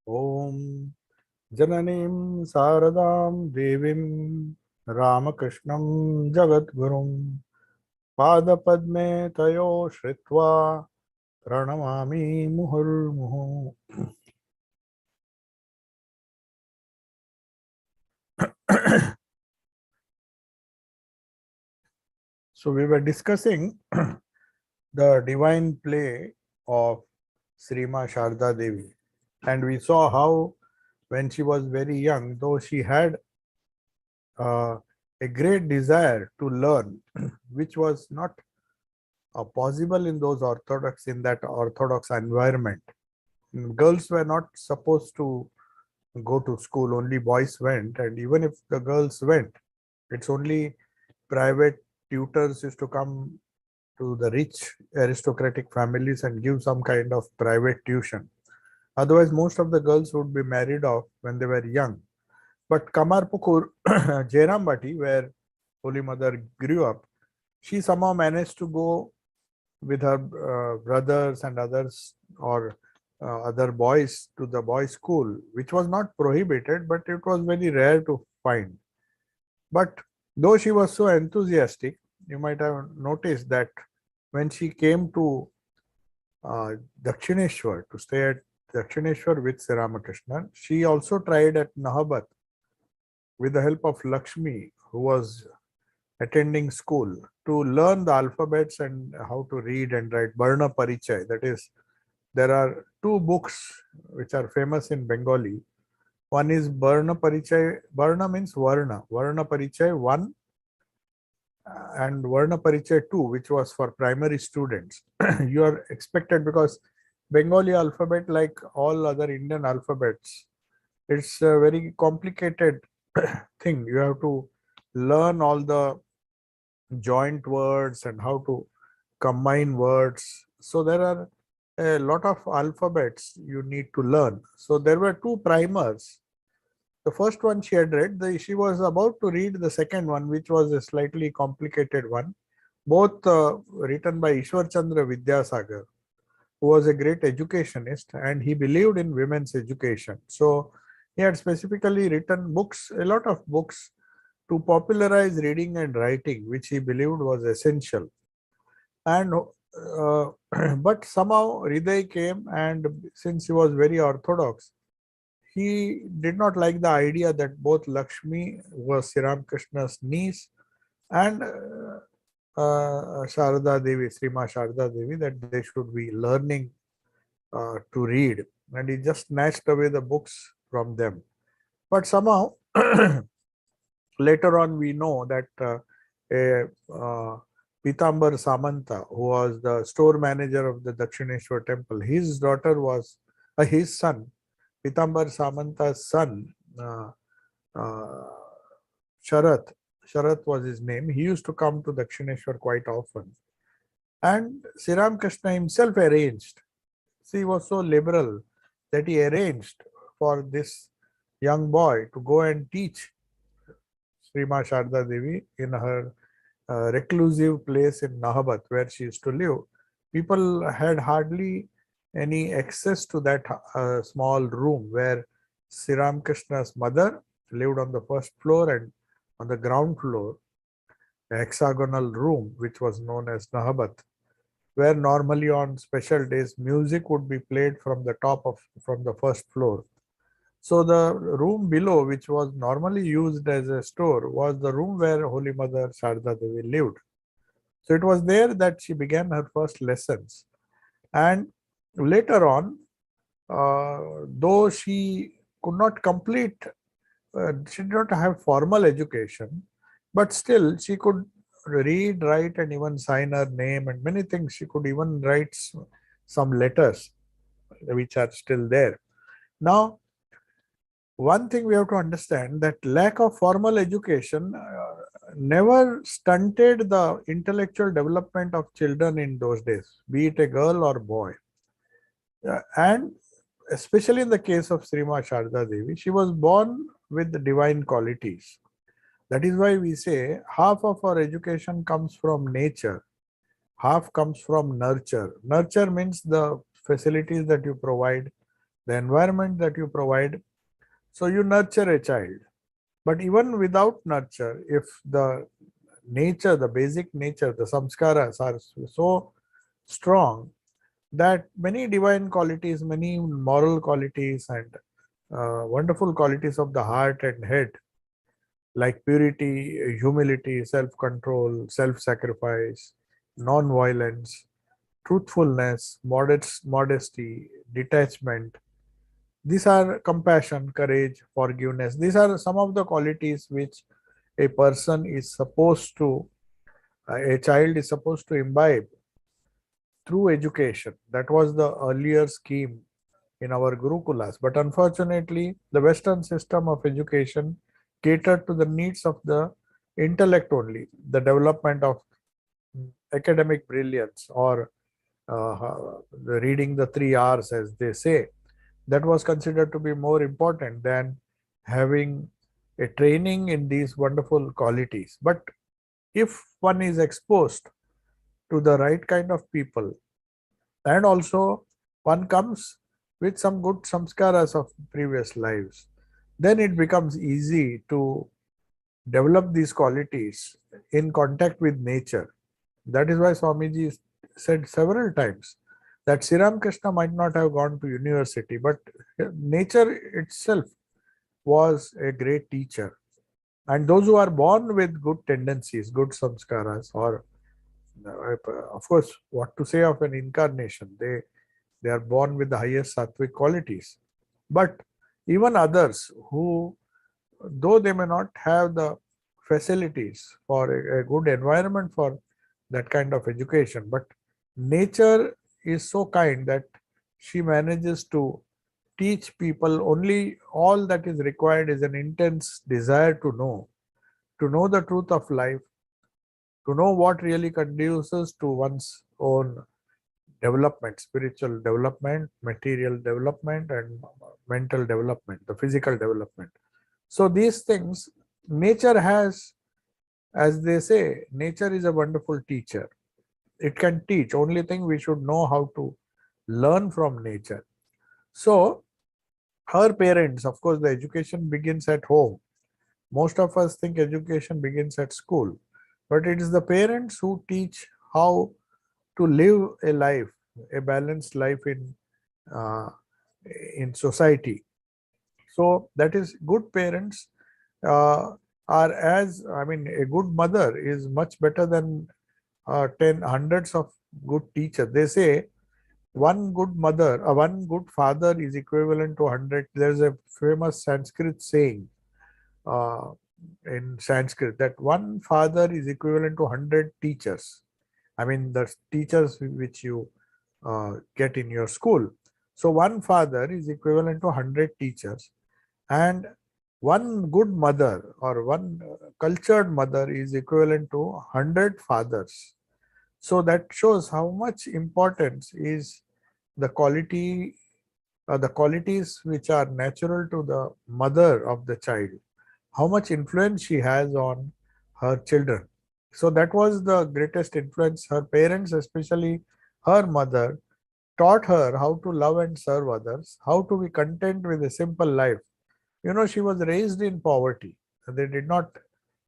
Om Jananim Saradam Devim Ramakrishnam Jagadgurum Padapadme Tayo Shritva Pranamami Muhurmuhu. So we were discussing the divine play of Srima Sharda Devi, and we saw how when she was very young, though she had uh, a great desire to learn, which was not possible in those orthodox in that orthodox environment. Girls were not supposed to go to school, only boys went, and even if the girls went, it's only private tutors used to come to the rich aristocratic families and give some kind of private tuition. Otherwise, most of the girls would be married off when they were young. But Kamarpukur, Jairambati, where Holy Mother grew up, she somehow managed to go with her brothers and others or other boys to the boys' school, which was not prohibited, but it was very rare to find. But though she was so enthusiastic, you might have noticed that when she came to Dakshineshwar to stay at Dakshineshwar with Sri Ramakrishna, she also tried at Nahabat with the help of Lakshmi, who was attending school, to learn the alphabets and how to read and write Varna Parichay. That is, there are two books which are famous in Bengali. One is Varna Parichay. Varna means Varna. Varna Parichay 1 and Varna Parichay 2, which was for primary students. You are expected, because Bengali alphabet, like all other Indian alphabets, it's a very complicated thing. You have to learn all the joint words and how to combine words. So there are a lot of alphabets you need to learn. So there were two primers. The first one she had read, she was about to read the second one, which was a slightly complicated one, both written by Ishwar Chandra Vidyasagar, who was a great educationist and he believed in women's education. So he had specifically written books, a lot of books, to popularize reading and writing, which he believed was essential. And but somehow Hriday came, and since he was very orthodox, he did not like the idea that both Lakshmi was Sri Ramakrishna's niece and Sharada Devi, Srima Sharada Devi, that they should be learning to read, and he just snatched away the books from them. But somehow later on we know that a Pitambar Samanta, who was the store manager of the Dakshineshwar temple, his daughter was his son, Pitambar Samanta's son, uh, Sharat. Sharat was his name. He used to come to Dakshineshwar quite often. And Sri Ramakrishna himself arranged. He was so liberal that he arranged for this young boy to go and teach Srima Sharda Devi in her reclusive place in Nahabat, where she used to live. People had hardly any access to that small room where Sri Ramakrishna's mother lived on the first floor, and on the ground floor, a hexagonal room which was known as Nahabat, where normally on special days music would be played from the from the first floor. So the room below, which was normally used as a store, was the room where Holy Mother Sharda Devi lived. So it was there that she began her first lessons. And later on, though she could not complete, she did not have formal education, but still she could read, write, and even sign her name and many things. She could even write some letters which are still there. Now, one thing we have to understand, that lack of formal education never stunted the intellectual development of children in those days, be it a girl or boy. And especially in the case of Srima Sharda Devi, she was born with the divine qualities. That is why we say half of our education comes from nature, half comes from nurture. Nurture means the facilities that you provide, the environment that you provide. So you nurture a child. But even without nurture, if the nature, the basic nature, the samskaras are so strong that many divine qualities, many moral qualities, and wonderful qualities of the heart and head, like purity, humility, self control, self sacrifice, non violence, truthfulness, modesty, detachment. These are compassion, courage, forgiveness. These are some of the qualities which a person is supposed to, a child is supposed to imbibe through education. That was the earlier scheme in our Gurukulas. But unfortunately, the Western system of education catered to the needs of the intellect only, the development of academic brilliance, or reading the 3 R's, as they say. That was considered to be more important than having a training in these wonderful qualities. But if one is exposed to the right kind of people, and also one comes with some good samskaras of previous lives, then it becomes easy to develop these qualities in contact with nature. That is why Swamiji said several times that Sri Ramakrishna might not have gone to university, but nature itself was a great teacher. And those who are born with good tendencies, good samskaras, or of course, what to say of an incarnation, they are born with the highest sattvic qualities. But even others who, though they may not have the facilities for a good environment for that kind of education, but nature is so kind that she manages to teach people. Only all that is required is an intense desire to know the truth of life, to know what really conduces to one's own development, spiritual development, material development, and mental development, the physical development. So these things, nature has, as they say, nature is a wonderful teacher. It can teach. Only thing, we should know how to learn from nature. So her parents, of course, the education begins at home. Most of us think education begins at school, but it is the parents who teach how to live a life, a balanced life uh, in society. So that is, good parents uh, are, as I mean, a good mother is much better than 10 hundreds of good teachers. They say one good mother, one good father is equivalent to 100. There's a famous Sanskrit saying uh, in Sanskrit that one father is equivalent to 100 teachers. I mean, the teachers which you get in your school. So one father is equivalent to 100 teachers, and one good mother or one cultured mother is equivalent to 100 fathers. So that shows how much importance is the the qualities which are natural to the mother of the child, how much influence she has on her children. So that was the greatest influence. Her parents, especially her mother, taught her how to love and serve others, how to be content with a simple life. She was raised in poverty. They did not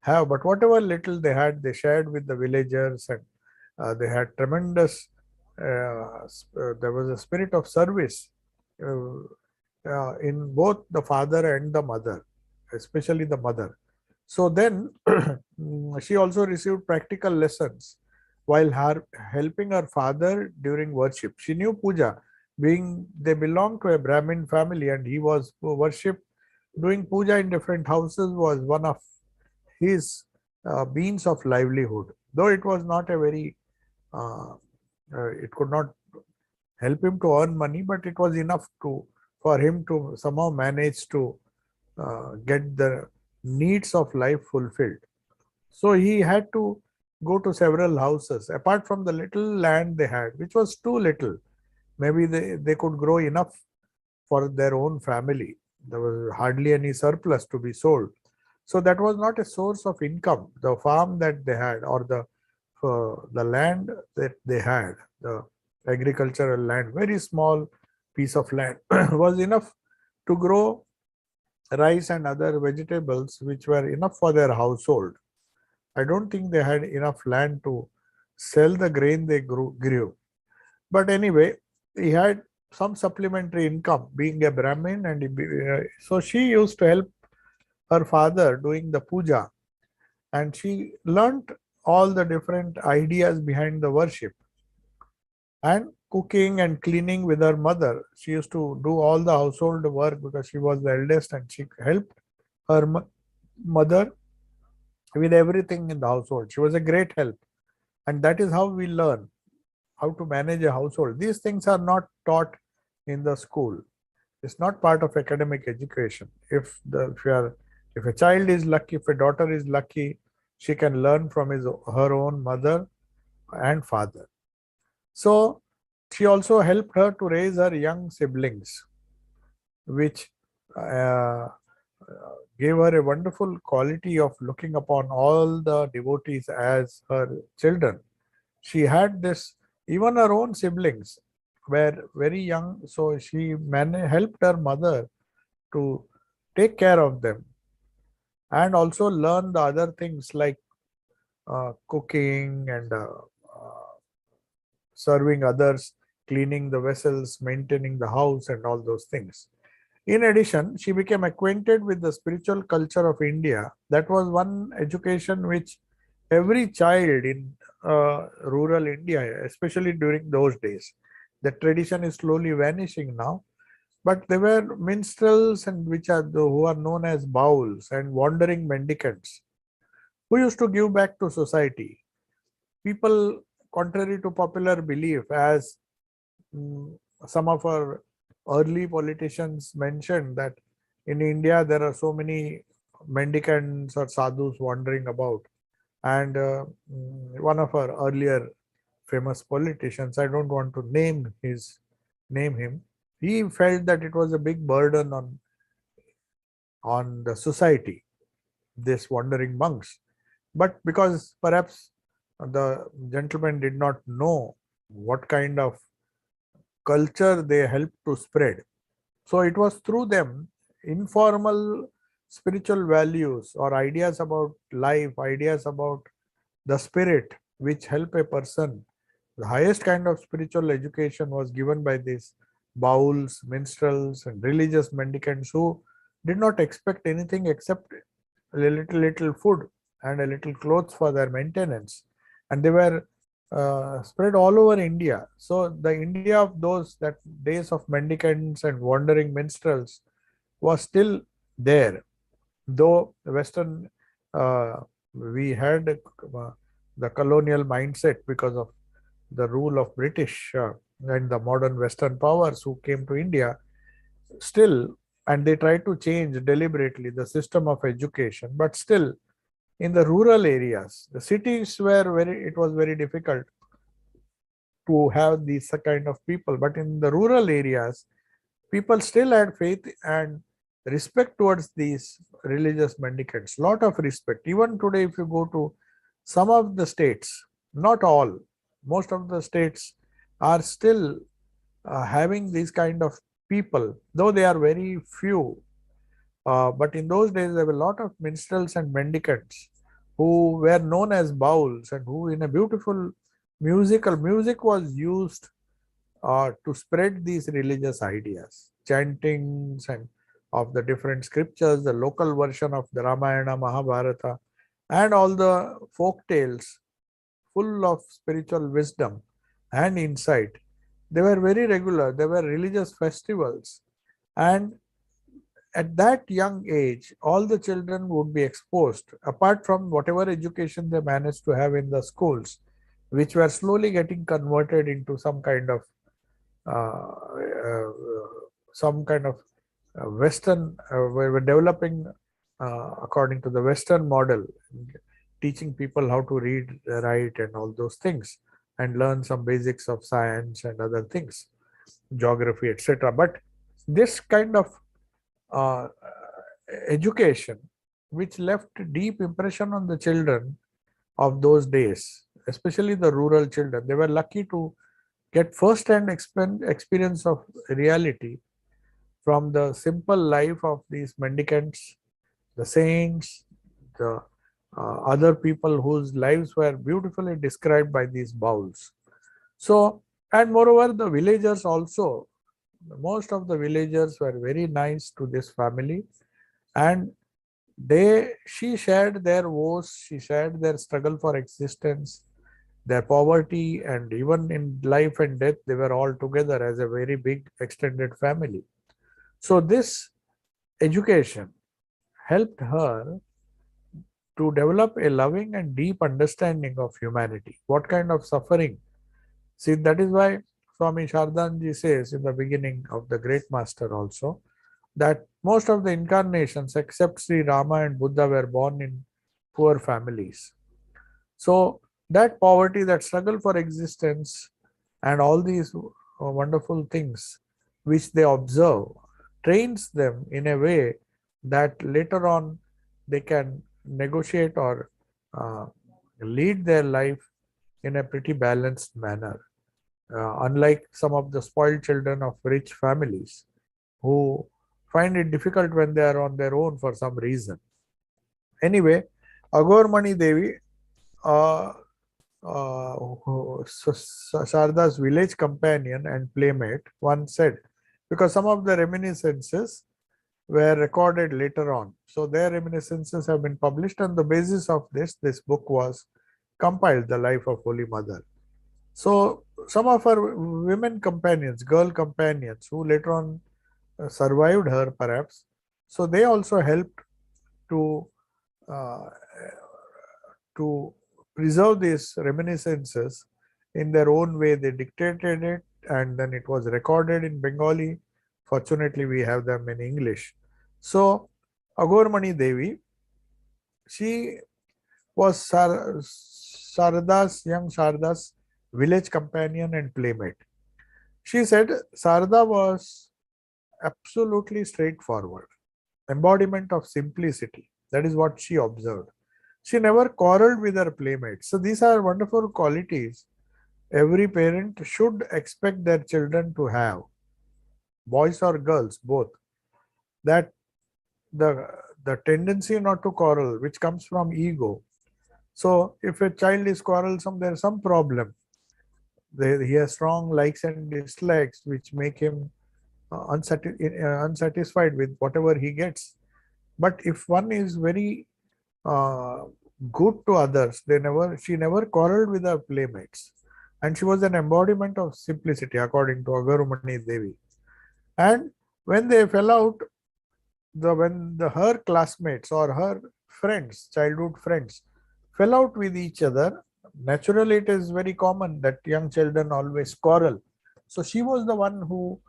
have, but whatever little they had, they shared with the villagers, and they had tremendous, there was a spirit of service uh, in both the father and the mother, especially the mother. So then she also received practical lessons while helping her father during worship. She knew puja, being they belonged to a Brahmin family, and he was worship. Doing puja in different houses was one of his means of livelihood. Though it was not a very, it could not help him to earn money, but it was enough for him to somehow manage to get the needs of life fulfilled. So he had to go to several houses apart from the little land they had, which was too little. Maybe they could grow enough for their own family. There was hardly any surplus to be sold. So that was not a source of income. The farm that they had, or the land that they had, the agricultural land, very small piece of land was enough to grow rice and other vegetables which were enough for their household. I don't think they had enough land to sell the grain they grew. But anyway, he had some supplementary income being a Brahmin, and so she used to help her father doing the puja, and she learnt all the different ideas behind the worship, and cooking and cleaning with her mother. She used to do all the household work because she was the eldest, and she helped her mother with everything in the household. She was a great help, and that is how we learn how to manage a household. These things are not taught in the school. It's not part of academic education. If a child is lucky, if a daughter is lucky, she can learn from her own mother and father. So she also helped her to raise her young siblings, which gave her a wonderful quality of looking upon all the devotees as her children. She had this, even her own siblings were very young, so she helped her mother to take care of them and also learn the other things like cooking and serving others, cleaning the vessels, maintaining the house, and all those things. In addition, she became acquainted with the spiritual culture of India. That was one education which every child in rural India, especially during those days, the tradition is slowly vanishing now. But there were minstrels, and who are known as bowls and wandering mendicants, who used to give back to society. People, contrary to popular belief, as some of our early politicians mentioned, that in India there are so many mendicants or sadhus wandering about. And one of our earlier famous politicians, I don't want to name him, he felt that it was a big burden on the society, this wandering monks. But because perhaps the gentleman did not know what kind of culture they helped to spread, so it was through them, informal spiritual values or ideas about life, ideas about the spirit, which help a person. The highest kind of spiritual education was given by these bowls, minstrels, and religious mendicants who did not expect anything except a little food and a little clothes for their maintenance. And they were spread all over India. So the India of that days of mendicants and wandering minstrels was still there, though Western we had the colonial mindset because of the rule of British and the modern Western powers who came to India still, and they tried to change deliberately the system of education. But still, in the rural areas, the cities it was very difficult to have these kind of people. But in the rural areas, people still had faith and respect towards these religious mendicants. Lot of respect. Even today, if you go to some of the states, not all, most of the states are still having these kind of people, though they are very few. But in those days, there were a lot of minstrels and mendicants who were known as bowls, and who, in a beautiful music was used to spread these religious ideas, chantings and of the different scriptures, the local version of the Ramayana, Mahabharata, and all the folk tales full of spiritual wisdom and insight. They were very regular. There were religious festivals, and at that young age, all the children would be exposed, apart from whatever education they managed to have in the schools, which were slowly getting converted into some kind of Western, we were developing according to the Western model, teaching people how to read, write, and all those things, and learn some basics of science and other things, geography, etc. But this kind of education, which left deep impression on the children of those days, especially the rural children, they were lucky to get first-hand experience of reality from the simple life of these mendicants, the saints, the other people whose lives were beautifully described by these bowls. So, and moreover, the villagers also, most of the villagers were very nice to this family, and she shared their woes, she shared their struggle for existence, their poverty, and even in life and death, they were all together as a very big extended family. So this education helped her to develop a loving and deep understanding of humanity. What kind of suffering? See, that is why Swami Shardanji says in the beginning of the Great Master also, that most of the incarnations except Sri Rama and Buddha were born in poor families. So that poverty, that struggle for existence, and all these wonderful things which they observe trains them in a way that later on they can negotiate or lead their life in a pretty balanced manner. Unlike some of the spoiled children of rich families who find it difficult when they are on their own for some reason. Anyway, Agormani Devi, Sharda's village companion and playmate, once said, because some of the reminiscences were recorded later on. So their reminiscences have been published. On the basis of this book was compiled, The Life of Holy Mother. So some of her women companions, girl companions, who later on survived her perhaps, so they also helped to uh, preserve these reminiscences in their own way. They dictated it and then it was recorded in Bengali. Fortunately, we have them in English. So Agormani Devi, she was young Sarada's village companion and playmate. She said Sarada was absolutely straightforward, embodiment of simplicity. That is what she observed. She never quarreled with her playmates. So these are wonderful qualities every parent should expect their children to have, boys or girls, both. That the tendency not to quarrel, which comes from ego. So if a child is quarrelsome, there is some problem. He has strong likes and dislikes, which make him unsatisfied with whatever he gets. But if one is very uh, good to others, she never quarreled with her playmates, and she was an embodiment of simplicity, according to Agarumani Devi. And when they fell out, her classmates or her friends, childhood friends, fell out with each other, naturally it is very common that young children always quarrel. So she was the one who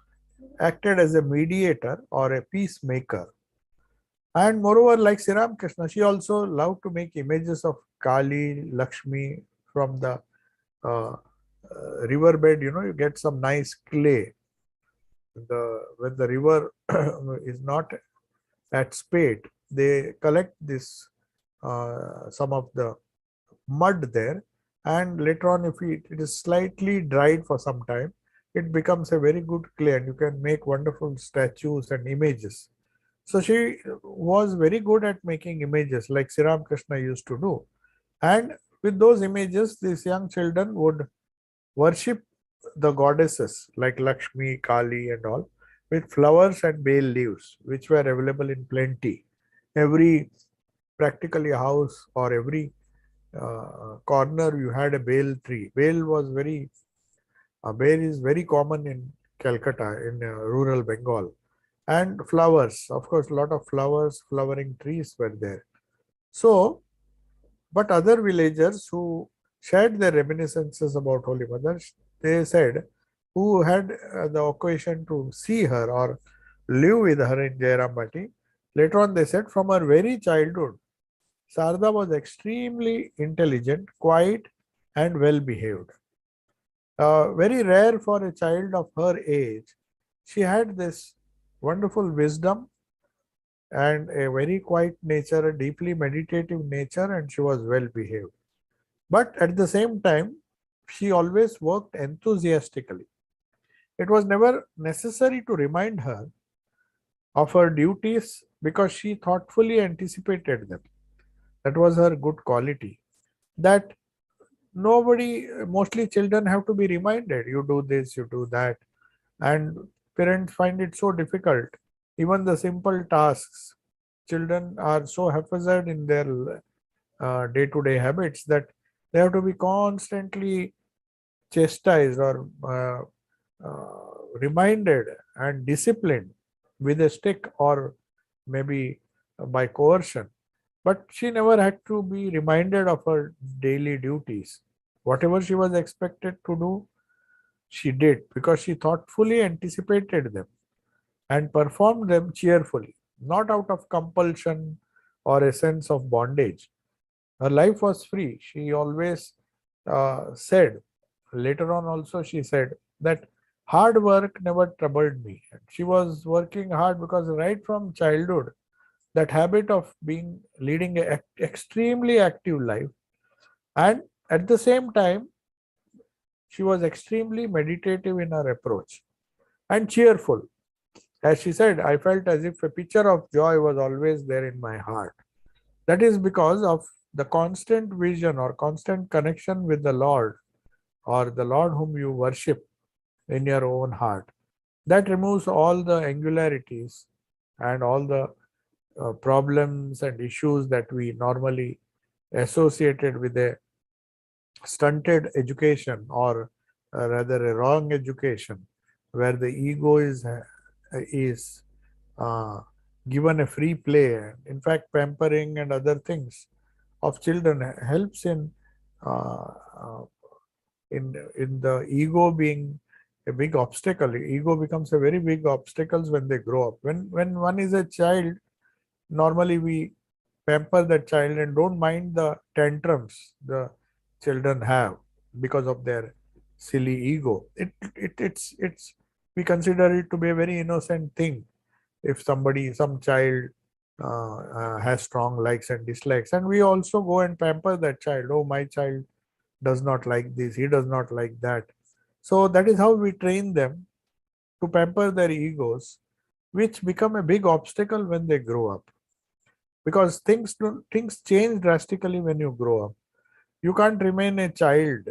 acted as a mediator or a peacemaker. And moreover, like Sri Ramakrishna, she also loved to make images of Kali, Lakshmi from the riverbed. You get some nice clay. When the river is not at spate, they collect this some of the mud there, and later on, if it is slightly dried for some time, it becomes a very good clay, and you can make wonderful statues and images. So she was very good at making images like Sri Ramakrishna used to do. And with those images, these young children would worship the goddesses like Lakshmi, Kali and all with flowers and bay leaves, which were available in plenty. Every practically house or every corner you had a bale tree. Bale is very common in Calcutta, in rural Bengal. And flowers, of course, a lot of flowers, flowering trees were there. So, but other villagers who shared their reminiscences about Holy Mother, they said, who had the occasion to see her or live with her in Jairambati, later on they said from her very childhood, Sarada was extremely intelligent, quiet and well behaved. Very rare for a child of her age. She had this wonderful wisdom and a very quiet nature, a deeply meditative nature, and she was well behaved. But at the same time, she always worked enthusiastically. It was never necessary to remind her of her duties because she thoughtfully anticipated them. That was her good quality. That nobody, mostly children, have to be reminded, you do this, you do that. And parents find it so difficult. Even the simple tasks, children are so haphazard in their day-to-day habits that they have to be constantly chastised or reminded and disciplined with a stick or maybe by coercion. But she never had to be reminded of her daily duties. Whatever she was expected to do, she did because she thoughtfully anticipated them and performed them cheerfully, not out of compulsion or a sense of bondage. Her life was free. She always said, later on also, she said that hard work never troubled me. She was working hard because right from childhood, that habit of leading an extremely active life, and at the same time, she was extremely meditative in her approach and cheerful. As she said, I felt as if a picture of joy was always there in my heart. That is because of the constant vision or constant connection with the Lord, or the Lord whom you worship in your own heart. That removes all the angularities and all the problems and issues that we normally associated with a stunted education, or rather a wrong education, where the ego is given a free play. In fact, pampering and other things of children helps uh, uh, in the ego being a big obstacle. Ego becomes a very big obstacle when they grow up. When one is a child, normally we pamper that child and don't mind the tantrums the children have because of their silly ego. It's we consider it to be a very innocent thing. If some child has strong likes and dislikes, and we also go and pamper that child. Oh, my child does not like this, he does not like that. So that is how we train them to pamper their egos, which become a big obstacle when they grow up, because things change drastically when you grow up. You can't remain a child.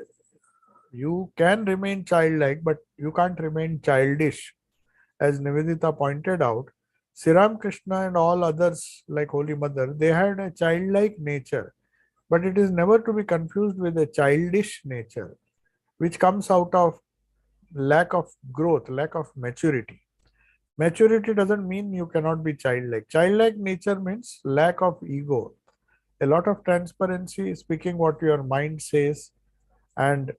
You can remain childlike, but you can't remain childish. As Nivedita pointed out, Sri Krishna and all others like Holy Mother, they had a childlike nature, but it is never to be confused with a childish nature, which comes out of lack of growth, lack of maturity. Maturity doesn't mean you cannot be childlike. Childlike nature means lack of ego, a lot of transparency, speaking what your mind says, and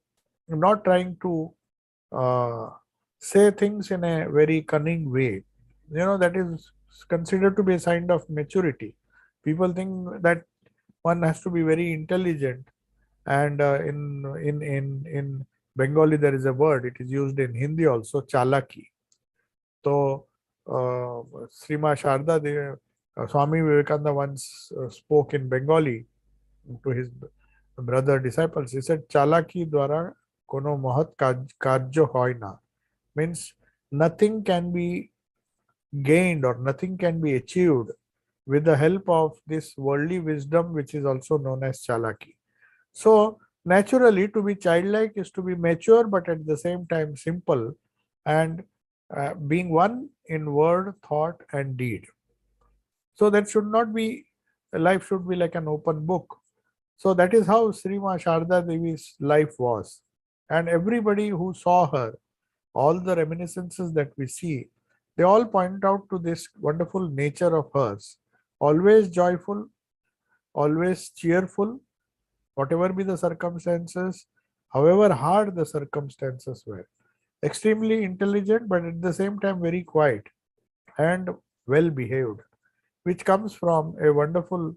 not trying to uh, say things in a very cunning way. That is considered to be a sign of maturity. People think that one has to be very intelligent, and in Bengali there is a word. It is used in Hindi also, chalaki. So, Srima Sharda, Swami Vivekananda once spoke in Bengali to his brother disciples. He said, "Chalaki dwara kono mahat karjo hoy na," means nothing can be gained or nothing can be achieved with the help of this worldly wisdom, which is also known as chalaki. So, naturally, to be childlike is to be mature, but at the same time simple, and being one in word, thought, and deed. So that should not be, life should be like an open book. So that is how Srima Sharda Devi's life was. And everybody who saw her, all the reminiscences that we see, they all point out to this wonderful nature of hers. Always joyful, always cheerful, whatever be the circumstances, however hard the circumstances were. Extremely intelligent, but at the same time very quiet and well behaved, which comes from a wonderful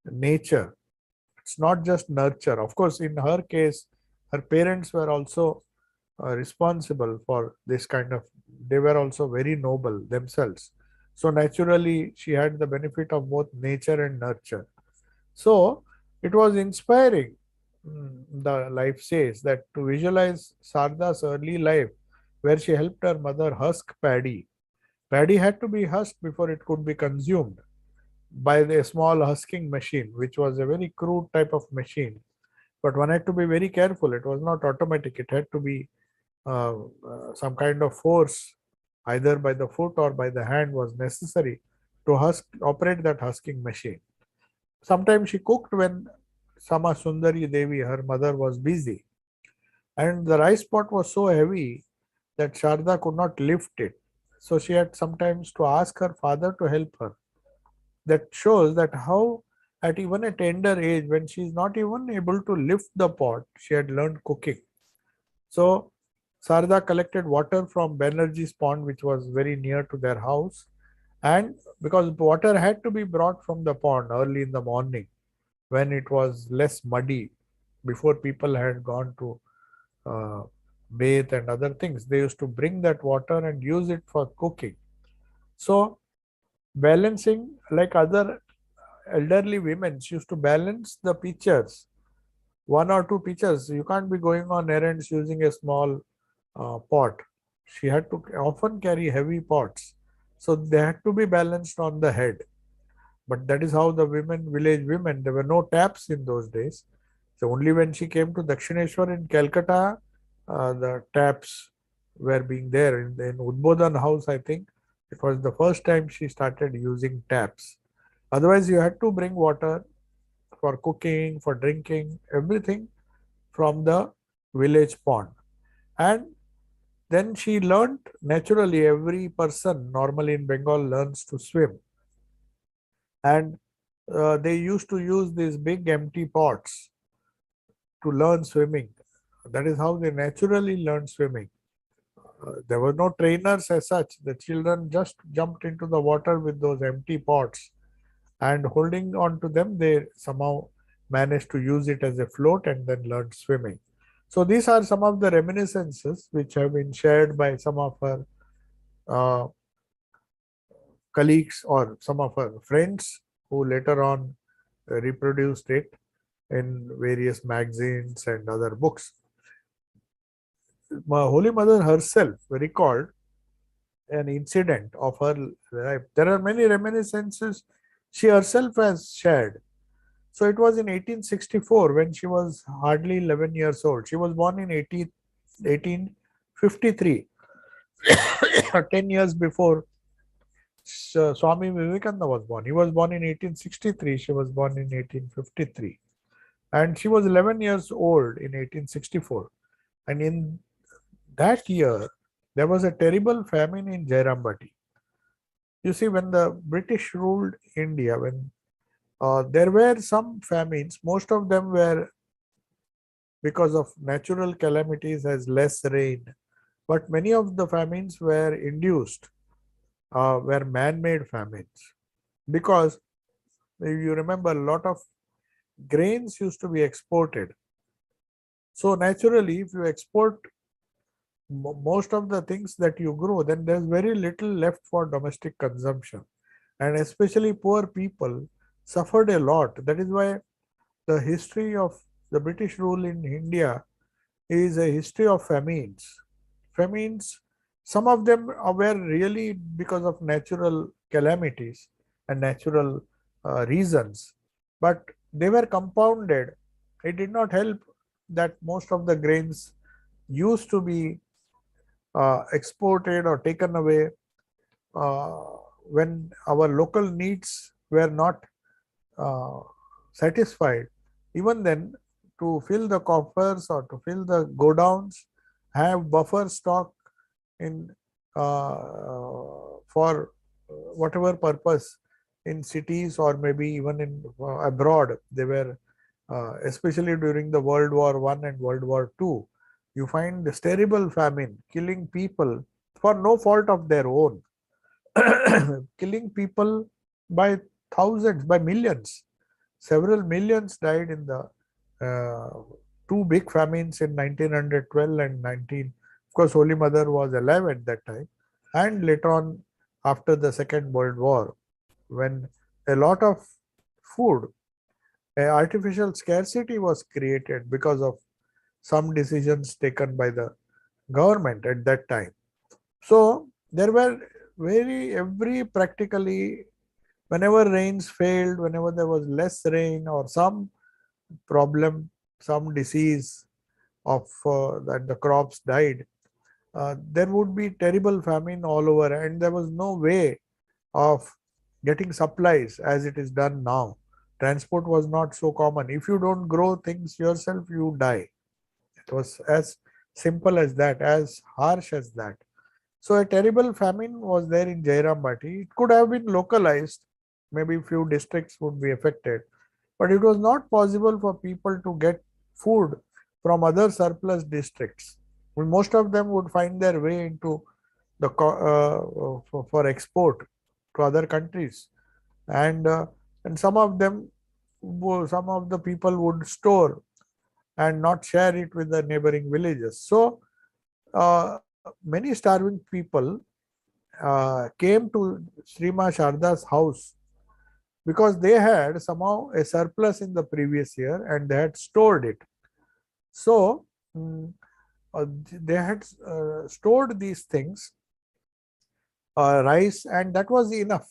nature. It's not just nurture. Of course, in her case, her parents were also responsible for this kind of, they were also very noble themselves. So naturally, she had the benefit of both nature and nurture. So it was inspiring the life says that to visualize Sarda's early life, where she helped her mother husk paddy. Paddy had to be husked before it could be consumed by the small husking machine, which was a very crude type of machine. But one had to be very careful. It was not automatic. It had to be some kind of force, either by the foot or by the hand, was necessary to operate that husking machine. Sometimes she cooked when Sama Sundari Devi, her mother, was busy, and the rice pot was so heavy that Sharda could not lift it. So she had sometimes to ask her father to help her. That shows that how, at even a tender age, when she is not even able to lift the pot, she had learned cooking. So Sarda collected water from Banerjee's pond, which was very near to their house, and because water had to be brought from the pond early in the morning when it was less muddy, before people had gone to uh, bathe and other things, they used to bring that water and use it for cooking. So balancing, like other elderly women, she used to balance the pitchers, one or two pitchers. You can't be going on errands using a small pot. She had to often carry heavy pots, so they had to be balanced on the head. But that is how the women, village women, there were no taps in those days. So only when she came to Dakshineshwar in Calcutta, the taps were being there. In Udbodhan house, I think it was the first time she started using taps. Otherwise, you had to bring water for cooking, for drinking, everything from the village pond. And then she learned naturally, every person normally in Bengal learns to swim. And they used to use these big empty pots to learn swimming. That is how they naturally learned swimming. There were no trainers as such. The children just jumped into the water with those empty pots, and holding on to them, they somehow managed to use it as a float and then learned swimming. So these are some of the reminiscences which have been shared by some of our uh, colleagues or some of our friends who later on reproduced it in various magazines and other books. Holy Mother herself recalled an incident of her life. There are many reminiscences she herself has shared. So it was in 1864 when she was hardly 11 years old. She was born in 1853, 10 years before Swami Vivekananda was born. He was born in 1863. She was born in 1853. And she was 11 years old in 1864. And in that year, there was a terrible famine in Jairambati. You see, when the British ruled India, when there were some famines, most of them were because of natural calamities as less rain. But many of the famines were induced, were man-made famines. Because if you remember, a lot of grains used to be exported. So naturally, if you export most of the things that you grow, then there's very little left for domestic consumption. And especially poor people suffered a lot. That is why the history of the British rule in India is a history of famines. Famines, some of them were really because of natural calamities and natural reasons, but they were compounded. It did not help that most of the grains used to be exported or taken away uh, when our local needs were not uh, satisfied. Even then, to fill the coffers or to fill the godowns, have buffer stock in for whatever purpose in cities or maybe even in abroad. They were especially during the World War I and World War II. You find this terrible famine killing people for no fault of their own, killing people by thousands, by millions. Several millions died in the two big famines in 1912 and 19. Of course, Holy Mother was alive at that time, and later on, after the Second World War, when a lot of food artificial scarcity was created because of some decisions taken by the government at that time. So there were every practically, whenever rains failed, whenever there was less rain or some problem, some disease of that the crops died, there would be terrible famine all over, and there was no way of getting supplies as it is done now. Transport was not so common. If you don't grow things yourself, you die. It was as simple as that, as harsh as that. So a terrible famine was there in Jairambati. It could have been localized. Maybe few districts would be affected, but it was not possible for people to get food from other surplus districts. Well, most of them would find their way into the for export to other countries, and some of them, some of the people would store and not share it with the neighboring villages. So many starving people came to Srima Sharda's house because they had somehow a surplus in the previous year and they had stored it. So they had stored these things, rice, and that was enough.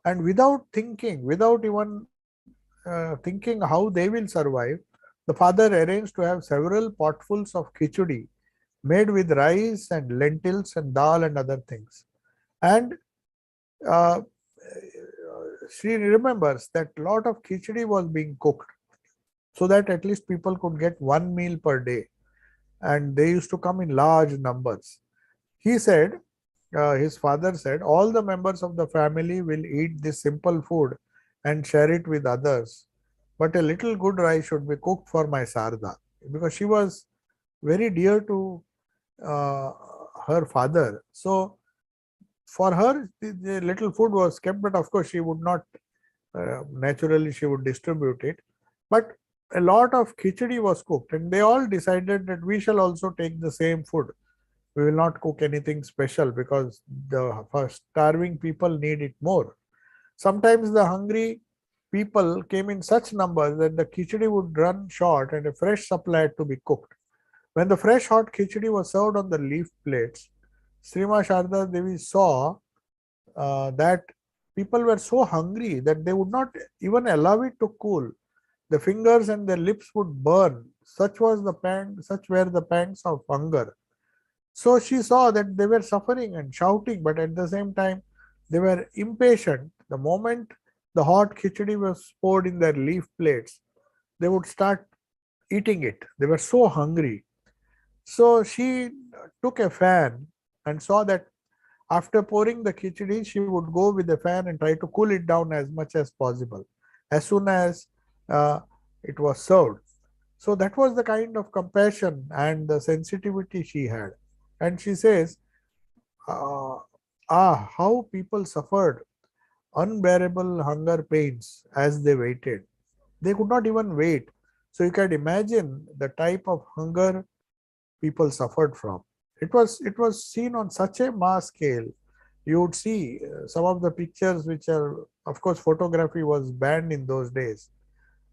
And without thinking, without even thinking how they will survive, the father arranged to have several potfuls of khichdi made with rice and lentils and dal and other things. And uh, she remembers that lot of khichdi was being cooked so that at least people could get one meal per day. And they used to come in large numbers. He said, his father said, all the members of the family will eat this simple food and share it with others. But a little good rice should be cooked for my Sarda, because she was very dear to uh, her father. So for her, the little food was kept, but of course she would not, naturally she would distribute it. But a lot of khichdi was cooked, and they all decided that we shall also take the same food. We will not cook anything special because the starving people need it more. Sometimes the hungry people came in such numbers that the khichdi would run short and a fresh supply had to be cooked. When the fresh hot khichdi was served on the leaf plates, Srima Sharda Devi saw that people were so hungry that they would not even allow it to cool. The fingers and their lips would burn. Such were the pangs of hunger. So she saw that they were suffering and shouting, but at the same time, they were impatient. The moment the hot khichdi was poured in their leaf plates, they would start eating it. They were so hungry. So she took a fan and saw that after pouring the khichdi, she would go with the fan and try to cool it down as much as possible as soon as uh, it was served. So that was the kind of compassion and the sensitivity she had. And she says, uh, how people suffered unbearable hunger pains as they waited. They could not even wait. So you can imagine the type of hunger people suffered from. It was seen on such a mass scale. You would see some of the pictures, which are, of course, photography was banned in those days,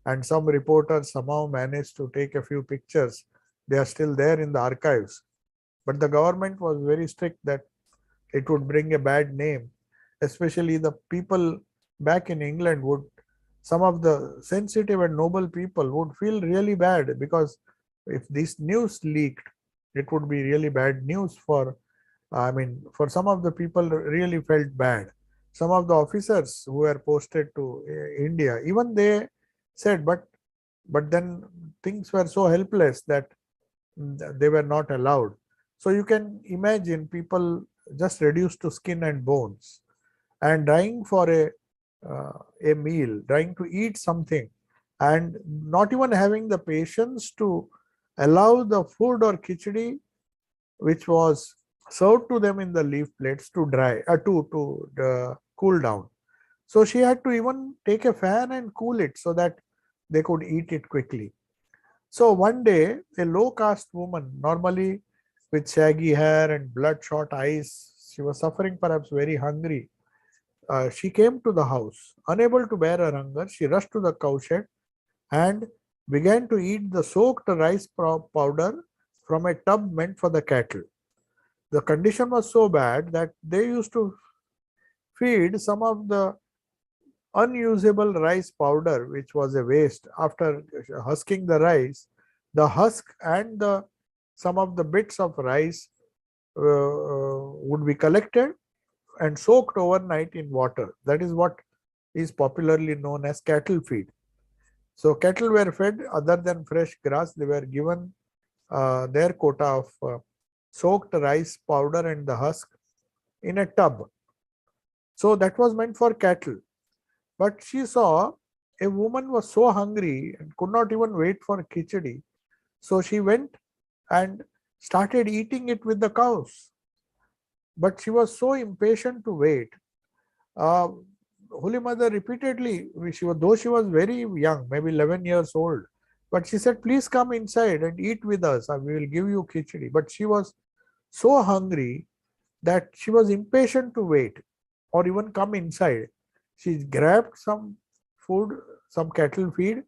and some reporters somehow managed to take a few pictures. They are still there in the archives, but the government was very strict that it would bring a bad name. Especially the people back in England would, some of the sensitive and noble people would feel really bad, because if this news leaked, it would be really bad news for, I mean, for some of the people really felt bad. Some of the officers who were posted to India, even they said, but then things were so helpless that they were not allowed. So you can imagine people just reduced to skin and bones and dying for a meal, trying to eat something, and not even having the patience to allow the food or khichdi which was served to them in the leaf plates to dry, to cool down. So she had to even take a fan and cool it so that they could eat it quickly. So one day, a low caste woman, normally with shaggy hair and bloodshot eyes, she was suffering, perhaps very hungry. She came to the house. Unable to bear her hunger, she rushed to the cowshed, and began to eat the soaked rice powder from a tub meant for the cattle. The condition was so bad that they used to feed some of the unusable rice powder, which was a waste. After husking the rice, the husk and the some of the bits of rice would be collected and soaked overnight in water. That is what is popularly known as cattle feed. So cattle were fed other than fresh grass. They were given their quota of soaked rice powder and the husk in a tub. So that was meant for cattle. But she saw a woman was so hungry and could not even wait for khichdi. So she went and started eating it with the cows. But she was so impatient to wait. Uh, Holy Mother repeatedly, though she was very young, maybe 11 years old, but she said, please come inside and eat with us. We will give you khichdi. But she was so hungry that she was impatient to wait or even come inside. She grabbed some food, some cattle feed,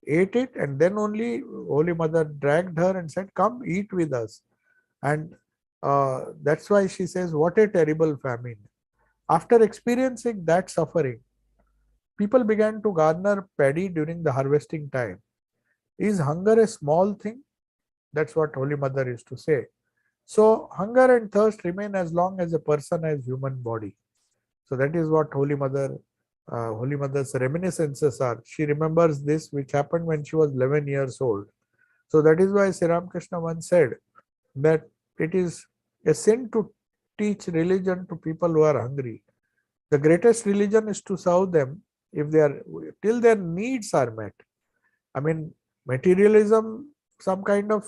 ate it, and then only Holy Mother dragged her and said, come eat with us. And that's why she says, what a terrible famine. After experiencing that suffering, people began to garner paddy during the harvesting time. Is hunger a small thing? That's what Holy Mother used to say. So hunger and thirst remain as long as a person has human body. So that is what Holy Mother's reminiscences are. She remembers this, which happened when she was 11 years old. So that is why Sri Ramakrishna once said that it is a sin to teach religion to people who are hungry. The greatest religion is to serve them if they are till their needs are met. I mean, materialism, some kind of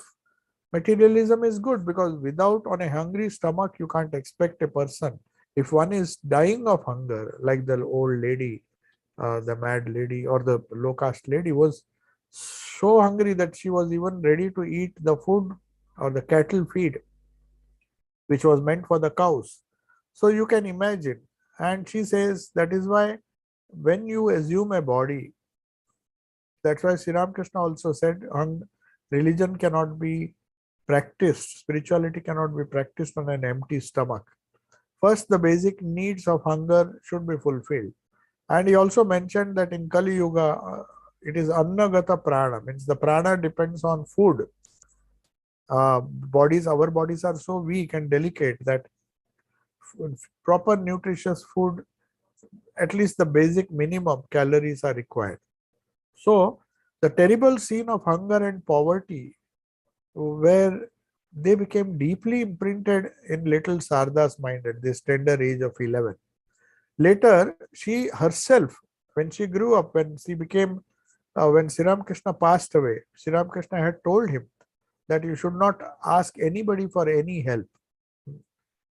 materialism is good, because without on a hungry stomach, you can't expect a person. If one is dying of hunger, like the old lady, the mad lady or the low caste lady was so hungry that she was even ready to eat the food or the cattle feed, which was meant for the cows. So you can imagine. And she says that is why when you assume a body, that's why Sri Ramakrishna also said religion cannot be practiced, spirituality cannot be practiced on an empty stomach. First, the basic needs of hunger should be fulfilled. And he also mentioned that in Kali Yuga, it is annagata prana, means the prana depends on food. Our bodies are so weak and delicate that proper nutritious food, at least the basic minimum calories are required. So the terrible scene of hunger and poverty, where they became deeply imprinted in little Sarada's mind at this tender age of 11. Later, she herself, when she grew up, when she became, when Sri Ramakrishna passed away, Sri Ramakrishna had told him that you should not ask anybody for any help.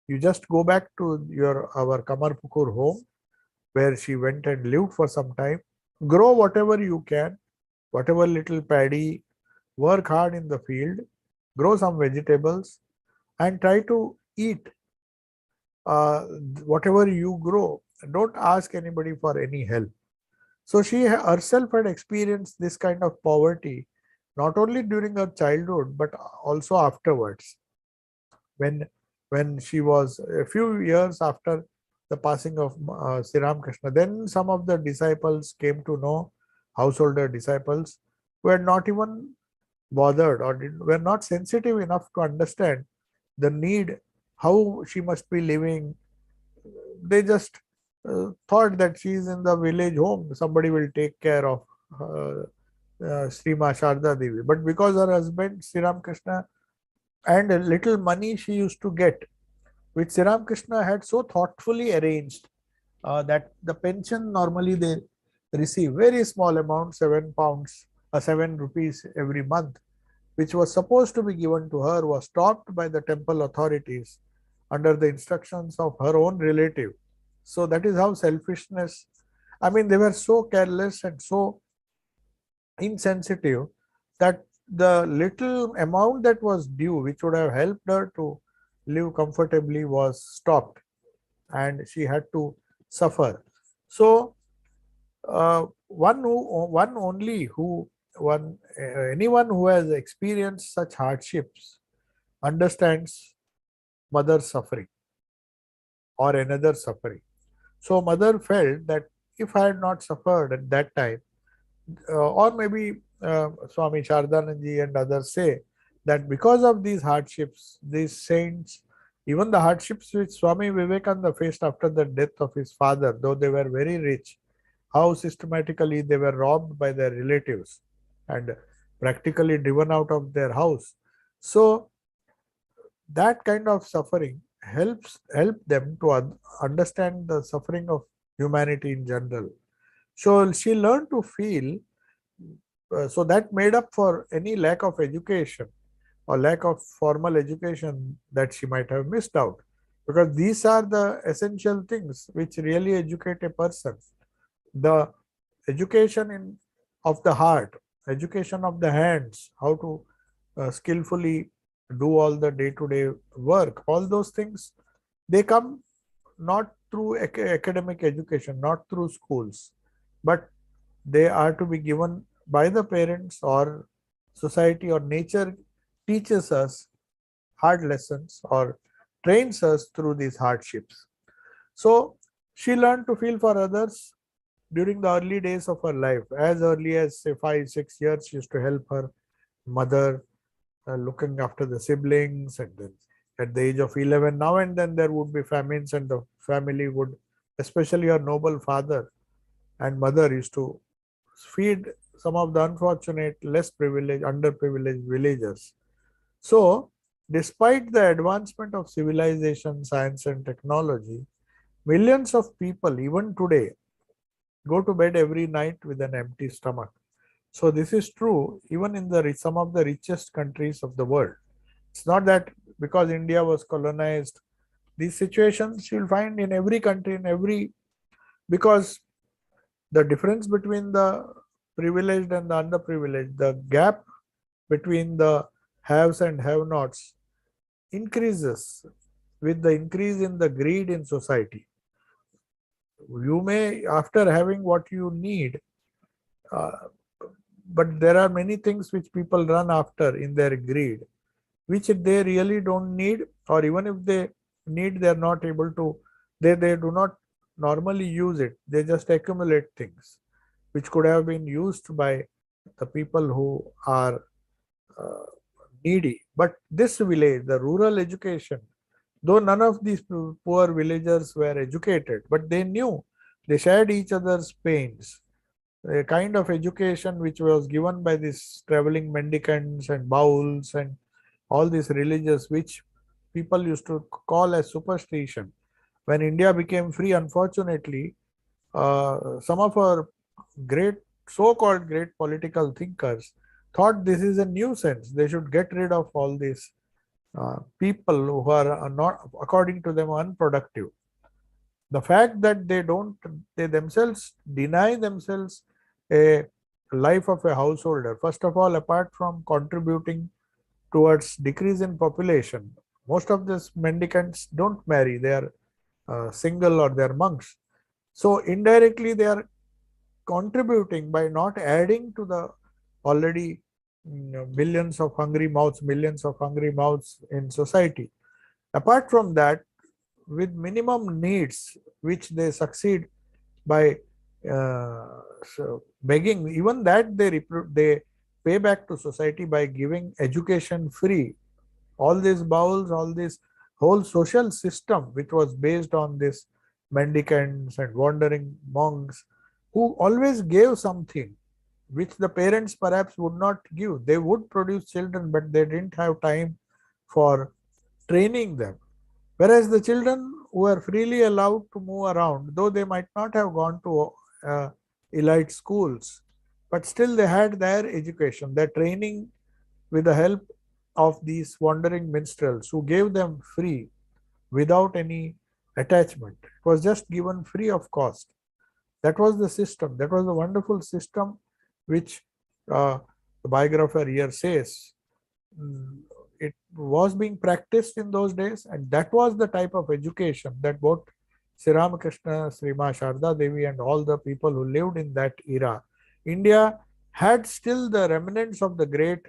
You just go back to our Kamarpukur home, where she went and lived for some time. Grow whatever you can, whatever little paddy, work hard in the field, grow some vegetables, and try to eat whatever you grow. Don't ask anybody for any help. So she herself had experienced this kind of poverty, not only during her childhood, but also afterwards. When she was a few years after the passing of Sri Ramakrishna, then some of the disciples came to know, householder disciples, who had not even bothered or were not sensitive enough to understand the need, how she must be living. They just thought that she is in the village home, somebody will take care of Sri Ma Sharda Devi. But because her husband Sri Ramakrishna, and a little money she used to get, which Sri Ramakrishna had so thoughtfully arranged, that the pension normally they receive very small amount, 7 pounds, 7 rupees every month, which was supposed to be given to her, was stopped by the temple authorities under the instructions of her own relative. So that is how selfishness, I mean, they were so careless and so insensitive that the little amount that was due, which would have helped her to live comfortably, was stopped, and she had to suffer. So one only who anyone who has experienced such hardships understands mother's suffering or another suffering. So mother felt that if I had not suffered at that time, or maybe Swami Shardananji and others say that because of these hardships, these saints, even the hardships which Swami Vivekananda faced after the death of his father, though they were very rich, how systematically they were robbed by their relatives and practically driven out of their house. So that kind of suffering help them to understand the suffering of humanity in general. So she learned to feel, so that made up for any lack of education or lack of formal education that she might have missed out, because these are the essential things which really educate a person. The education of the heart, education of the hands, how to skillfully do all the day-to-day work, all those things, they come not through academic education, not through schools, but they are to be given by the parents, or society or nature teaches us hard lessons or trains us through these hardships. So she learned to feel for others during the early days of her life. As early as say 5-6 years, she used to help her mother looking after the siblings, and then at the age of 11, now and then there would be famines, and the family would, especially her noble father and mother, used to feed some of the unfortunate, less privileged, underprivileged villagers. So despite the advancement of civilization, science and technology, millions of people even today go to bed every night with an empty stomach. So this is true even in some of the richest countries of the world. It's not that because India was colonized. These situations you'll find in every country, because the difference between the privileged and the underprivileged, the gap between the haves and have-nots increases with the increase in the greed in society. You may, after having what you need, but there are many things which people run after in their greed, which they really don't need, or even if they need, they are not able to, they do not normally use it. They just accumulate things which could have been used by the people who are needy. But this village, the rural education, though none of these poor villagers were educated, but they knew, they shared each other's pains. A kind of education which was given by these traveling mendicants and bauls and all these religious, which people used to call as superstition. When India became free, unfortunately, some of our great, so-called great political thinkers thought this is a nuisance. They should get rid of all these people who are not, according to them, unproductive. The fact that they themselves deny themselves a life of a householder, first of all, apart from contributing towards decrease in population, most of these mendicants don't marry, they are single or they are monks. So indirectly they are contributing by not adding to the already millions of hungry mouths in society. Apart from that, with minimum needs, which they succeed by begging, even that they pay back to society by giving education free. All these bowls, all this whole social system, which was based on this mendicants and wandering monks, who always gave something which the parents perhaps would not give. They would produce children, but they didn't have time for training them. Whereas the children were freely allowed to move around, though they might not have gone to elite schools, but still they had their education, their training, with the help of these wandering minstrels who gave them free without any attachment. It was just given free of cost. That was the system. That was a wonderful system which the biographer here says it was being practiced in those days, and that was the type of education that both Sri Ramakrishna, Sri Ma Sharda Devi and all the people who lived in that era. India had still the remnants of the great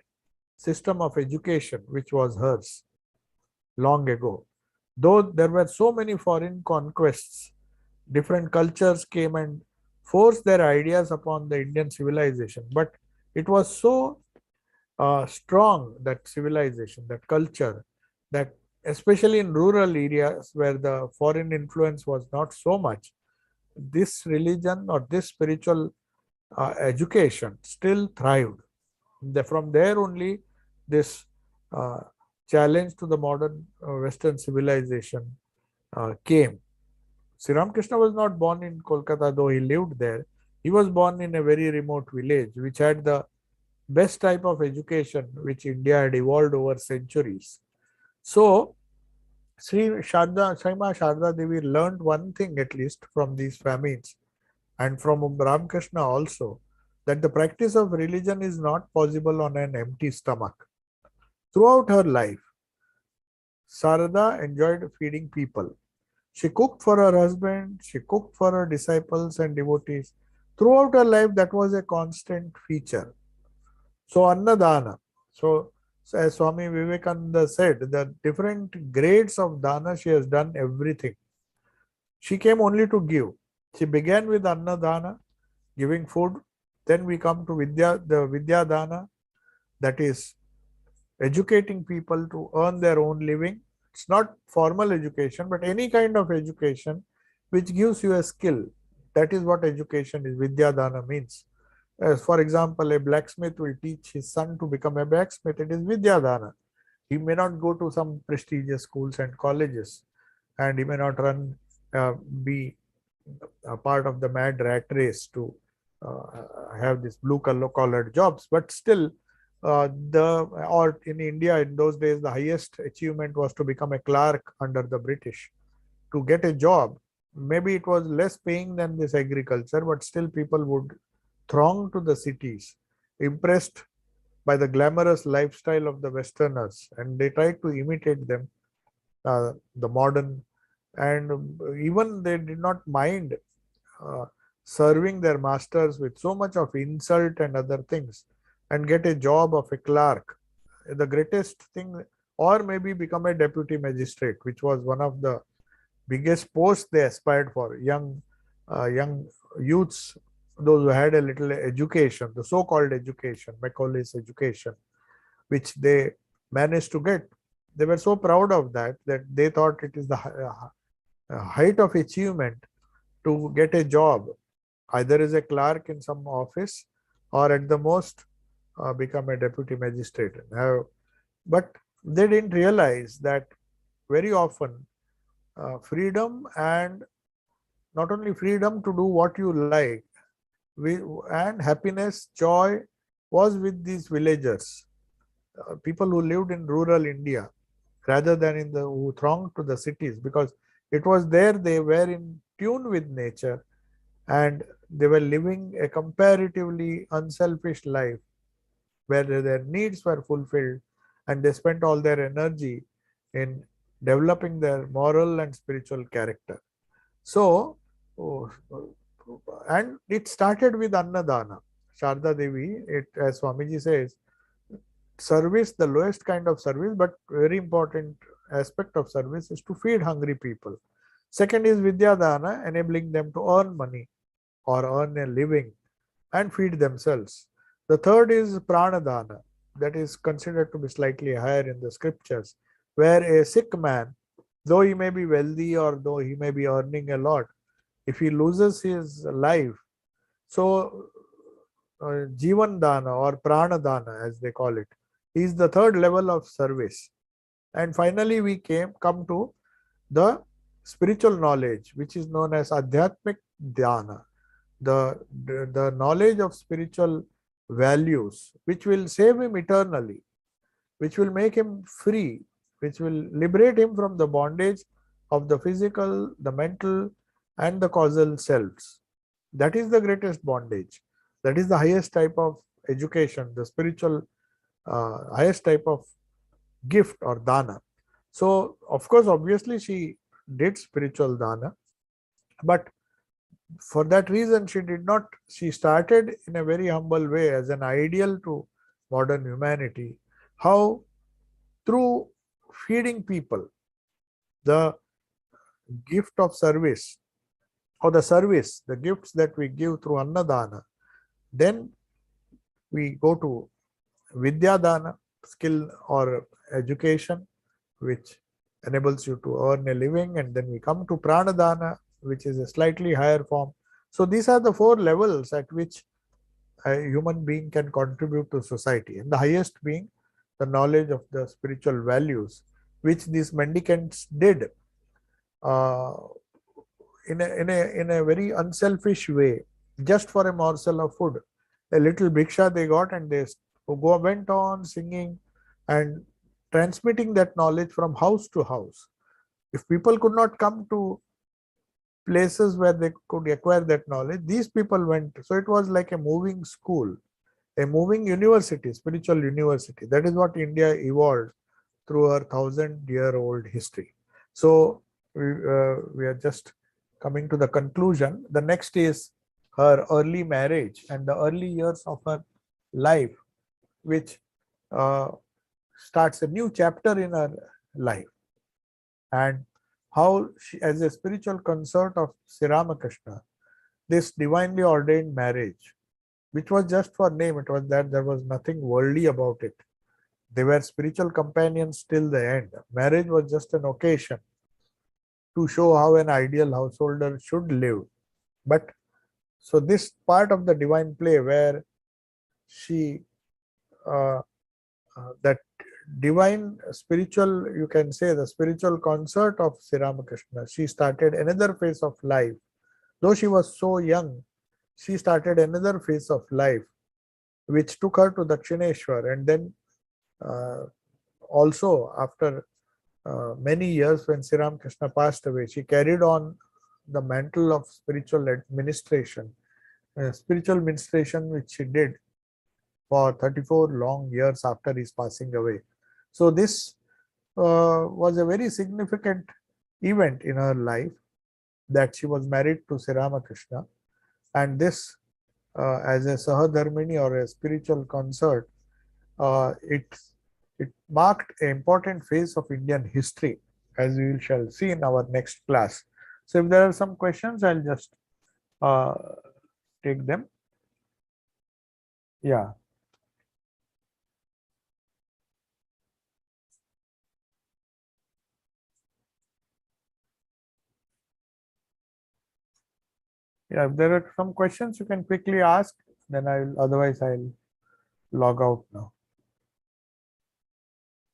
system of education which was hers long ago. Though there were so many foreign conquests, different cultures came and forced their ideas upon the Indian civilization. But it was so strong, that civilization, that culture, that especially in rural areas where the foreign influence was not so much, this religion or this spiritual education still thrived. From there only this uh, challenge to the modern Western civilization came. Sri Ramakrishna was not born in Kolkata, though he lived there. He was born in a very remote village which had the best type of education which India had evolved over centuries. So, Sri Ma Sharda Devi learned one thing at least from these famines and from Ramakrishna also, that the practice of religion is not possible on an empty stomach. Throughout her life, Sarada enjoyed feeding people. She cooked for her husband, she cooked for her disciples and devotees. Throughout her life, that was a constant feature. So, Annadana. So, as Swami Vivekananda said, the different grades of dana, she has done everything. She came only to give. She began with Annadana, giving food. Then we come to the Vidya Dana, that is educating people to earn their own living. It's not formal education, but any kind of education which gives you a skill. That is what education is. Vidya Dana means. As for example, a blacksmith will teach his son to become a blacksmith. It is Vidya Dana. He may not go to some prestigious schools and colleges, and he may not be a part of the mad rat race to have this blue collar jobs, but still or in India in those days the highest achievement was to become a clerk under the British, to get a job. Maybe it was less paying than this agriculture, but still people would throng to the cities, impressed by the glamorous lifestyle of the Westerners, and they tried to imitate them, the modern, and even they did not mind serving their masters with so much of insult and other things, and get a job of a clerk, the greatest thing, or maybe become a deputy magistrate, which was one of the biggest posts they aspired for. Young youths, those who had a little education, the so-called education, Macaulay's education, which they managed to get. They were so proud of that they thought it is the height of achievement to get a job, either as a clerk in some office or at the most become a deputy magistrate. But they didn't realize that very often freedom, and not only freedom to do what you like, and happiness, joy was with these villagers, people who lived in rural India, rather than who thronged to the cities, because it was there they were in tune with nature, and they were living a comparatively unselfish life where their needs were fulfilled, and they spent all their energy in developing their moral and spiritual character. So, and it started with Annadana. Sharda Devi, as Swamiji says, service, the lowest kind of service, but very important aspect of service is to feed hungry people. Second is Vidya Dana, enabling them to earn money or earn a living and feed themselves. The third is Pranadana, that is considered to be slightly higher in the scriptures, where a sick man, though he may be wealthy or though he may be earning a lot, if he loses his life, so Jivan Dana or Pranadana as they call it, is the third level of service. And finally we come to the spiritual knowledge, which is known as Adhyatmik Dhyana, the knowledge of spiritual values, which will save him eternally, which will make him free, which will liberate him from the bondage of the physical, the mental, and the causal selves. That is the greatest bondage. That is the highest type of education, the spiritual highest type of gift or dana. So, of course, obviously she did spiritual dana, but for that reason, she started in a very humble way as an ideal to modern humanity. How through feeding people, the gift of service, or the gifts that we give through Annadana, then we go to Vidyadana, skill or education, which enables you to earn a living, and then we come to Pranadana, which is a slightly higher form. So these are the 4 levels at which a human being can contribute to society, and the highest being the knowledge of the spiritual values, which these mendicants did uh, in a very unselfish way, just for a morsel of food. A little bhiksha they got, and they went on singing and transmitting that knowledge from house to house. If people could not come to places where they could acquire that knowledge, these people went. So it was like a moving school, a moving university, spiritual university. That is what India evolved through her 1,000-year-old history. So we are just coming to the conclusion. The next is her early marriage and the early years of her life, which starts a new chapter in her life, and how she, as a spiritual consort of Sri Ramakrishna, this divinely ordained marriage, which was just for name, it was that there was nothing worldly about it. They were spiritual companions till the end. Marriage was just an occasion to show how an ideal householder should live. But so this part of the divine play where she that divine spiritual, you can say the spiritual concert of Sri Ramakrishna, she started another phase of life. Though she was so young, she started another phase of life, which took her to Dakshineshwar. And then also after many years, when Sri Ramakrishna passed away, she carried on the mantle of spiritual administration, which she did for 34 long years after his passing away. So this was a very significant event in her life, that she was married to Sri Ramakrishna, and this as a Sahadharmini or a spiritual consort, it marked an important phase of Indian history, as we shall see in our next class. So if there are some questions, I'll just take them. Yeah. Yeah, if there are some questions, you can quickly ask, then otherwise I'll log out now.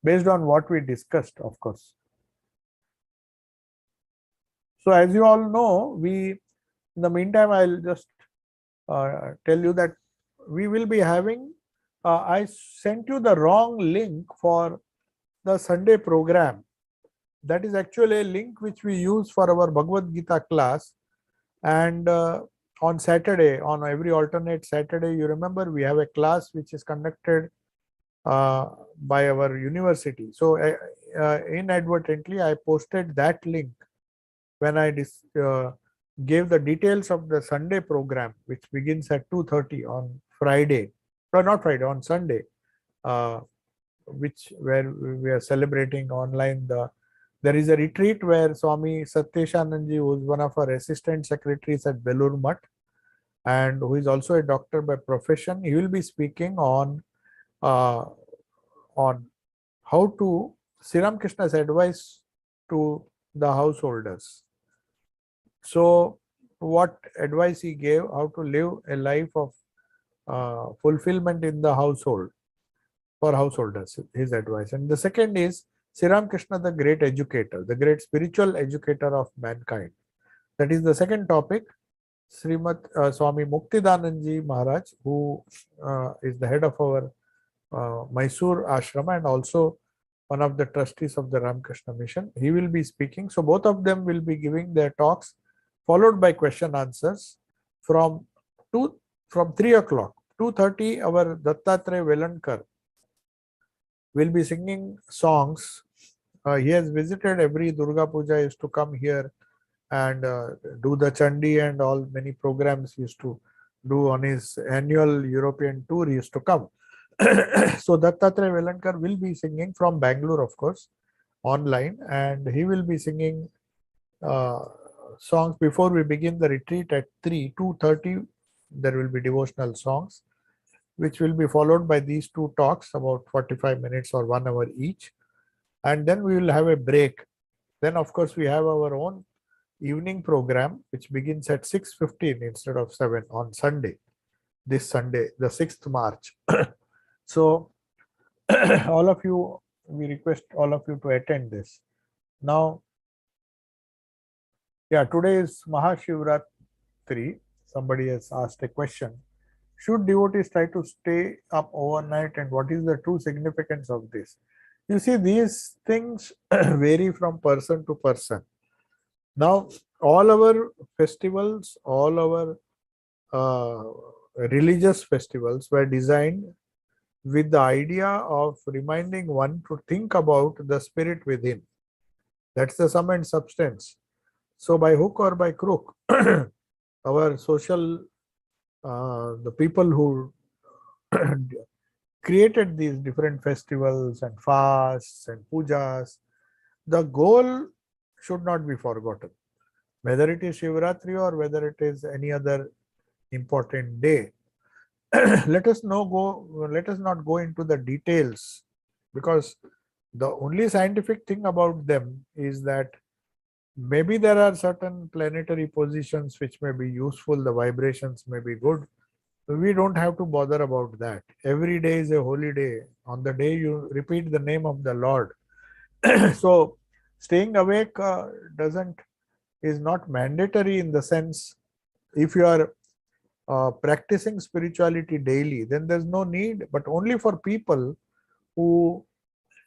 Based on what we discussed, of course. So as you all know, in the meantime, I'll just tell you that we will be having, I sent you the wrong link for the Sunday program. That is actually a link which we use for our Bhagavad Gita class. And on Saturday, on every alternate Saturday, you remember we have a class which is conducted by our university. So inadvertently, I posted that link when I gave the details of the Sunday program, which begins at 2:30 on Friday, or not Friday, on Sunday, where we are celebrating online. There is a retreat where Swami Satyeshanandji, who is one of our assistant secretaries at Belur Mutt, and who is also a doctor by profession, he will be speaking on how to Sri Ramakrishna's advice to the householders. So what advice he gave, how to live a life of fulfillment in the household for householders, his advice. And the second is Sri Ramakrishna, the great educator, the great spiritual educator of mankind. That is the second topic. Srimad Swami Muktidanandji Maharaj, who is the head of our Mysore Ashrama and also one of the trustees of the Ramakrishna Mission, he will be speaking. So both of them will be giving their talks, followed by question answers from 3 o'clock. 2:30, our Dattatreya Velankar will be singing songs. He has visited every Durga Puja, used to come here and do the Chandi and all many programs he used to do on his annual European tour. He used to come. So Dattatreya Velankar will be singing from Bangalore, of course, online, and he will be singing uh, songs before we begin the retreat at 2:30. There will be devotional songs, which will be followed by these two talks, about 45 minutes or 1 hour each. And then we will have a break. Then, of course, we have our own evening program, which begins at 6:15 instead of 7 on Sunday, this Sunday, the 6th March. So, all of you, we request all of you to attend this. Now, yeah, today is Mahashivratri. Somebody has asked a question. Should devotees try to stay up overnight, and what is the true significance of this? You see, these things vary from person to person. Now, all our festivals, all our religious festivals were designed with the idea of reminding one to think about the spirit within. That's the sum and substance. So, by hook or by crook, our social, the people who created these different festivals and fasts and pujas, the goal should not be forgotten. Whether it is Shivratri or whether it is any other important day, let us not go into the details, because the only scientific thing about them is that maybe there are certain planetary positions which may be useful, the vibrations may be good. We don't have to bother about that. Every day is a holy day. On the day you repeat the name of the Lord. So staying awake is not mandatory, in the sense, if you are practicing spirituality daily, then there's no need, but only for people who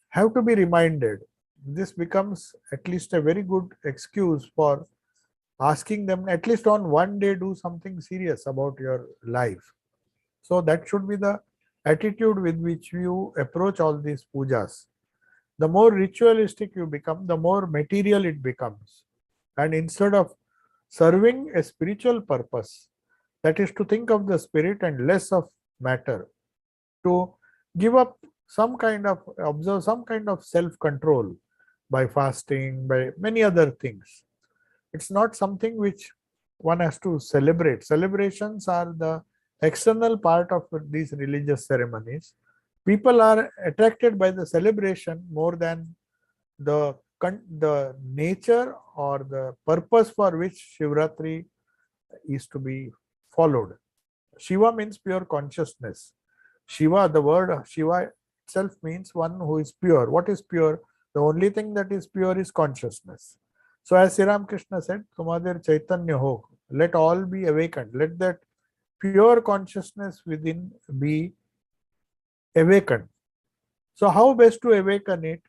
have to be reminded. This becomes at least a very good excuse for asking them, at least on one day, do something serious about your life. So that should be the attitude with which you approach all these pujas. The more ritualistic you become, the more material it becomes. And instead of serving a spiritual purpose, that is to think of the spirit and less of matter, to give up observe some kind of self-control by fasting, by many other things. It's not something which one has to celebrate. Celebrations are the external part of these religious ceremonies. People are attracted by the celebration more than the nature or the purpose for which Shivratri is to be followed. Shiva means pure consciousness. Shiva, the word Shiva itself means one who is pure. What is pure? The only thing that is pure is consciousness. So as Sri Ramakrishna said, Tumadir Chaitanya ho, let all be awakened. Let that pure consciousness within be awakened. So how best to awaken it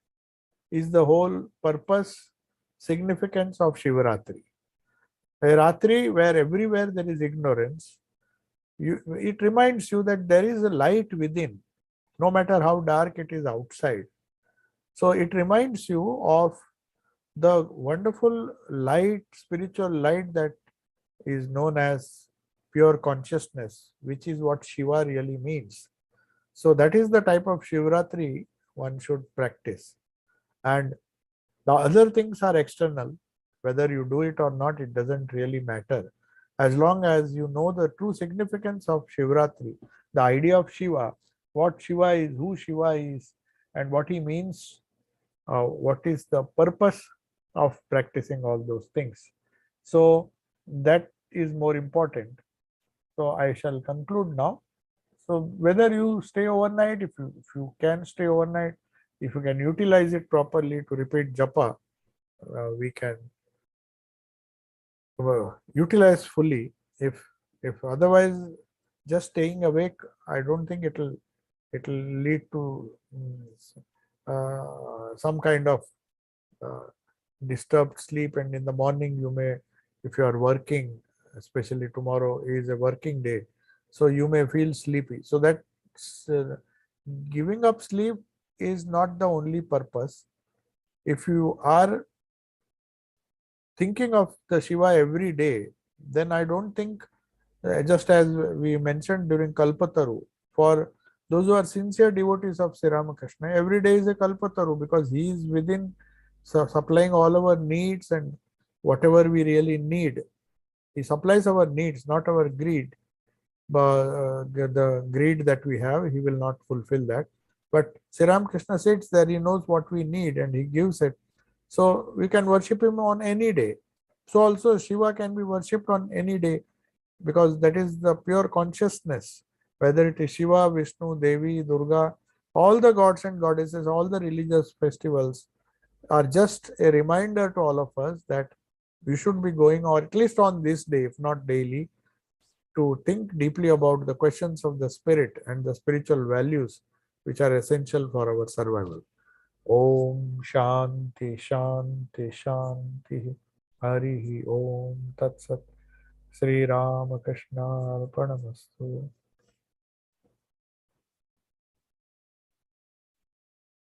is the whole purpose, significance of Shivaratri. A Ratri where everywhere there is ignorance, it reminds you that there is a light within, no matter how dark it is outside. So it reminds you of the wonderful light, spiritual light that is known as pure consciousness, which is what Shiva really means. So that is the type of Shivratri one should practice. And the other things are external. Whether you do it or not, it doesn't really matter. As long as you know the true significance of Shivratri, the idea of Shiva, what Shiva is, who Shiva is, and what he means, what is the purpose of practicing all those things. So that is more important. So I shall conclude now. So whether you stay overnight, if you can stay overnight, if you can utilize it properly to repeat japa, we can utilize fully. If otherwise, just staying awake, I don't think it'll lead to some kind of disturbed sleep, and in the morning you may, if you are working, especially tomorrow is a working day, so you may feel sleepy. So that giving up sleep is not the only purpose. If you are thinking of the Shiva every day, then I don't think, just as we mentioned during Kalpataru, for those who are sincere devotees of Sri Ramakrishna, every day is a Kalpataru because he is within supplying all our needs and whatever we really need. He supplies our needs, not our greed. But the greed that we have, he will not fulfill that. But Sri Ramakrishna sits there, he knows what we need and he gives it. So we can worship him on any day. So also Shiva can be worshipped on any day because that is the pure consciousness. Whether it is Shiva, Vishnu, Devi, Durga, all the gods and goddesses, all the religious festivals are just a reminder to all of us that we should be going, or at least on this day, if not daily, to think deeply about the questions of the spirit and the spiritual values which are essential for our survival. Om Shanti Shanti Shanti. Hari Om Tat Sat. Sri Ramakrishna Arpanamastu.